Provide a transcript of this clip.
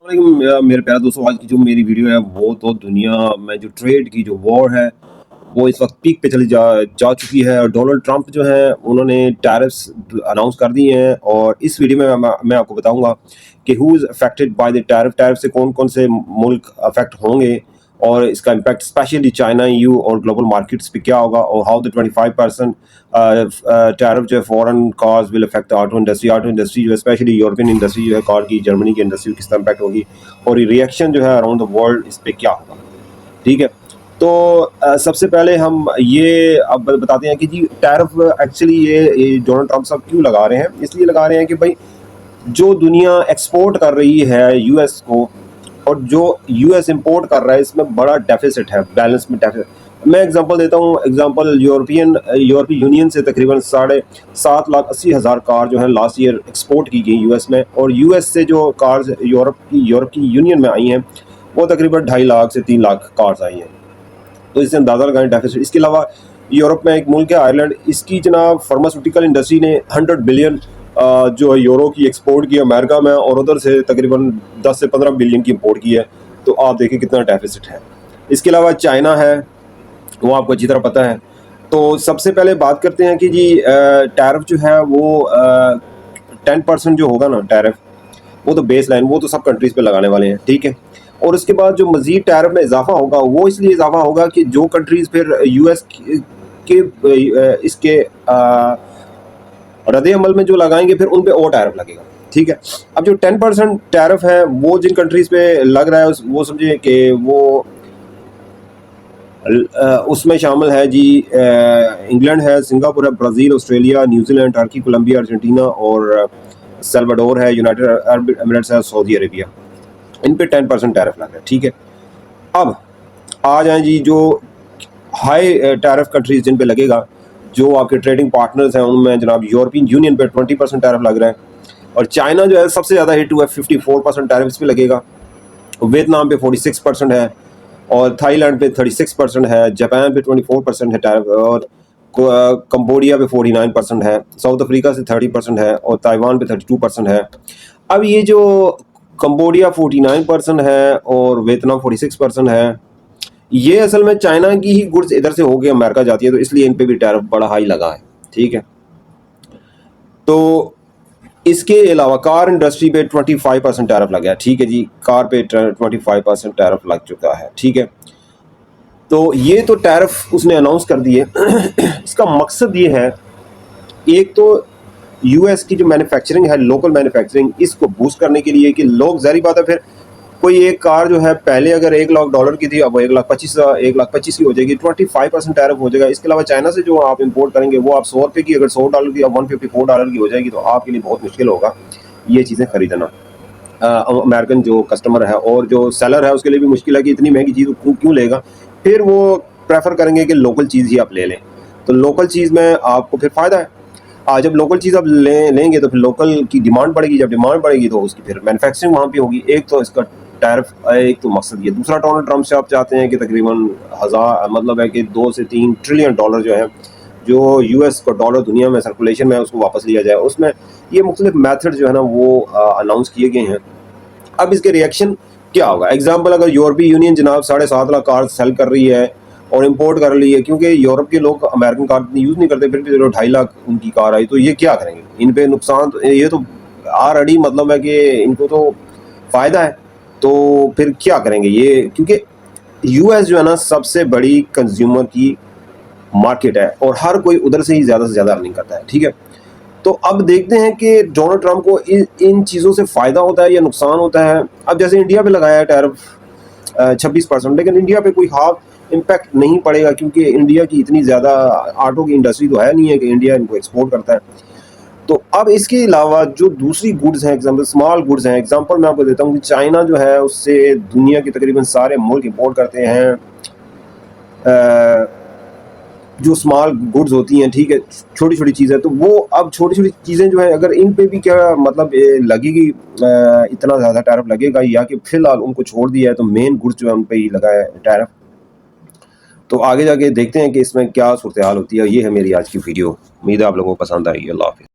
मेरे प्यारे दोस्तों, आज की जो मेरी वीडियो है वो तो दुनिया में जो ट्रेड की जो वॉर है वो इस वक्त पीक पे चली जा चुकी है। और डोनाल्ड ट्रंप जो है उन्होंने टैरिफ्स अनाउंस कर दिए हैं। और इस वीडियो में मैं आपको बताऊंगा कि who is affected by the tariff से कौन कौन से मुल्क अफेक्ट होंगे और इसका इम्पैक्ट स्पेशली चाइना, यू और ग्लोबल मार्केट्स पे क्या होगा, और हाउ द 25% टैरिफ जो है foreign cars will affect the auto industry जो है, स्पेशली यूरोपियन इंडस्ट्री जो है कार की, जर्मनी की इंडस्ट्री किस तरह इम्पैक्ट होगी और रिएक्शन जो है अराउंड द वर्ल्ड इस पर क्या होगा। ठीक है, तो सबसे पहले हम ये अब बताते हैं कि जी टैरिफ एक्चुअली ये डोनाल्ड ट्रंप साहब क्यों लगा रहे हैं। इसलिए लगा रहे हैं कि भाई जो दुनिया एक्सपोर्ट कर रही है यूएस को और जो यूएस इंपोर्ट कर रहा है इसमें बड़ा डेफिसिट है, बैलेंस में डेफिसिट। मैं एग्जांपल देता हूँ, एग्जांपल यूरोपीय यूनियन से तकरीबन 7,80,000 कार जो है लास्ट ईयर एक्सपोर्ट की गई यूएस में, और यूएस से जो कार्स यूरोप की यूनियन में आई हैं वो तकरीबन 2.5 लाख से 3 लाख कार्स आई हैं। तो इससे अंदाज़ा लगाएं डेफिसिट। इसके अलावा यूरोप में एक मुल्क है आयरलैंड, इसकी जनाब फार्मास्यूटिकल इंडस्ट्री ने 100 बिलियन जो है यूरो की एक्सपोर्ट की अमेरिका में, और उधर से तकरीबन 10 से 15 बिलियन की इंपोर्ट की है। तो आप देखिए कितना डेफिसिट है। इसके अलावा चाइना है, वो आपको अच्छी तरह पता है। तो सबसे पहले बात करते हैं कि जी टैरिफ जो है वो 10% जो होगा ना टैरिफ, वो तो बेस लाइन, वो तो सब कंट्रीज़ पे लगाने वाले हैं। ठीक है, और उसके बाद जो मज़ीद टैरिफ में इजाफा होगा वो इसलिए इजाफा होगा कि जो कंट्रीज़ फिर यूएस के इसके रद्द अमल में जो लगाएंगे फिर उन पे और टैरिफ लगेगा। ठीक है, अब जो 10% टैरिफ है वो जिन कंट्रीज़ पे लग रहा है वो समझे कि वो उसमें शामिल है जी इंग्लैंड है, सिंगापुर है, Brazil, Australia, New Zealand, Turkey, Colombia, Argentina और सल्वाडोर है, यूनाइटेड अरब एमिरेट्स है, सऊदी अरेबिया। इन पे 10% टैरिफ लग रहा है। ठीक है, अब आ जाए जी जो हाई टैरिफ कंट्रीज जिन पे लगेगा, जो आपके ट्रेडिंग पार्टनर्स हैं उनमें जनाब यूरोपियन यूनियन पे 20% टैरिफ लग रहा है, और चाइना जो है सबसे ज़्यादा हिट हुआ है, 54% टैरिफ इस पे लगेगा। वियतनाम पे 46% है, और थाईलैंड पे 36% है, जापान पे 24% है टैरिफ, और कंबोडिया पे 49% है, साउथ अफ्रीका से 30% है, और ताइवान पे 32% है। अब ये जो कंबोडिया 49% है और वियतनाम 46% है, ये असल में चाइना की ही गुड्स इधर से होके अमेरिका जाती है, तो इसलिए इन पे भी टैरिफ बड़ा हाई लगा है। ठीक है, तो इसके अलावा कार इंडस्ट्री पे 25% टैरिफ लगा है। ठीक है जी, कार पे 25% टैरिफ लग चुका है। ठीक है, तो ये तो टैरिफ उसने अनाउंस कर दिए। इसका मकसद ये है, एक तो यूएस की जो मैन्युफैक्चरिंग है, लोकल मैन्युफैक्चरिंग, इसको बूस्ट करने के लिए कि लोग, ज़ाहिर बात है, फिर कोई एक कार जो है पहले अगर $1 लाख की थी, अब वो 1,25,000 की हो जाएगी, 25% टैरिफ हो जाएगा। इसके अलावा चाइना से जो आप इंपोर्ट करेंगे वो आप $100 की, अगर $100 की, अब $154 की हो जाएगी, तो आपके लिए बहुत मुश्किल होगा ये चीज़ें ख़रीदना। अमेरिकन जो कस्टमर है और जो सेलर है उसके लिए भी मुश्किल है कि इतनी महंगी चीज़ क्यों लेगा। फिर वो प्रेफर करेंगे कि लोकल चीज़ ही आप ले लें, तो लोकल चीज़ में आपको फिर फ़ायदा है। जब लोकल चीज़ आप लेंगे तो फिर लोकल की डिमांड बढ़ेगी, जब डिमांड बढ़ेगी तो उसकी फिर मैन्युफैक्चरिंग वहाँ पे होगी। एक तो इसका टैरिफ, एक तो मकसद ये। दूसरा, डोनाल्ड ट्रंप से आप चाहते हैं कि तकरीबन मतलब है कि 2 से 3 ट्रिलियन डॉलर जो है, जो यूएस का डॉलर दुनिया में सर्कुलेशन में है, उसको वापस लिया जाए। उसमें ये मुख्तलिफ मेथड जो है ना वो अनाउंस किए गए हैं। अब इसके रिएक्शन क्या होगा। एग्जाम्पल, अगर यूरोपीय यूनियन जनाब 7.5 लाख कार सेल कर रही है और इंपोर्ट कर रही है, क्योंकि यूरोप के लोग अमेरिकन कार यूज़ नहीं करते, फिर भी 2.5 लाख उनकी कार आई, तो ये क्या करेंगे? इन पे नुकसान तो ये तो ऑलरेडी मतलब है कि इनको तो फ़ायदा है, तो फिर क्या करेंगे ये? क्योंकि यूएस जो है ना सबसे बड़ी कंज्यूमर की मार्केट है और हर कोई उधर से ही ज़्यादा से ज़्यादा अर्निंग करता है। ठीक है, तो अब देखते हैं कि डोनाल्ड ट्रंप को इन चीज़ों से फ़ायदा होता है या नुकसान होता है। अब जैसे इंडिया पे लगाया है टैरिफ 26%, लेकिन इंडिया पे कोई हाफ इम्पैक्ट नहीं पड़ेगा, क्योंकि इंडिया की इतनी ज़्यादा ऑटो की इंडस्ट्री तो है नहीं है कि इंडिया इनको एक्सपोर्ट करता है। तो अब इसके अलावा जो दूसरी गुड्स हैं, एग्जाम्पल स्मॉल गुड्स हैं, एग्जाम्पल मैं आपको देता हूँ कि चाइना जो है उससे दुनिया के तकरीबन सारे मुल्क इंपोर्ट करते हैं जो स्मॉल गुड्स होती हैं। ठीक है, छोटी छोटी चीज़ें, तो वो अब छोटी छोटी चीज़ें जो है अगर इन पे भी क्या मतलब लगेगी, इतना ज़्यादा टैरिफ लगेगा, या कि फिलहाल उनको छोड़ दिया है तो मेन गुड्स जो है उन पे ही लगा है टैरिफ। तो आगे जाके देखते हैं कि इसमें क्या सूरत हाल होती है। ये है मेरी आज की वीडियो, उम्मीद है आप लोगों को पसंद आएगी। अल्लाह हाफ़िज़।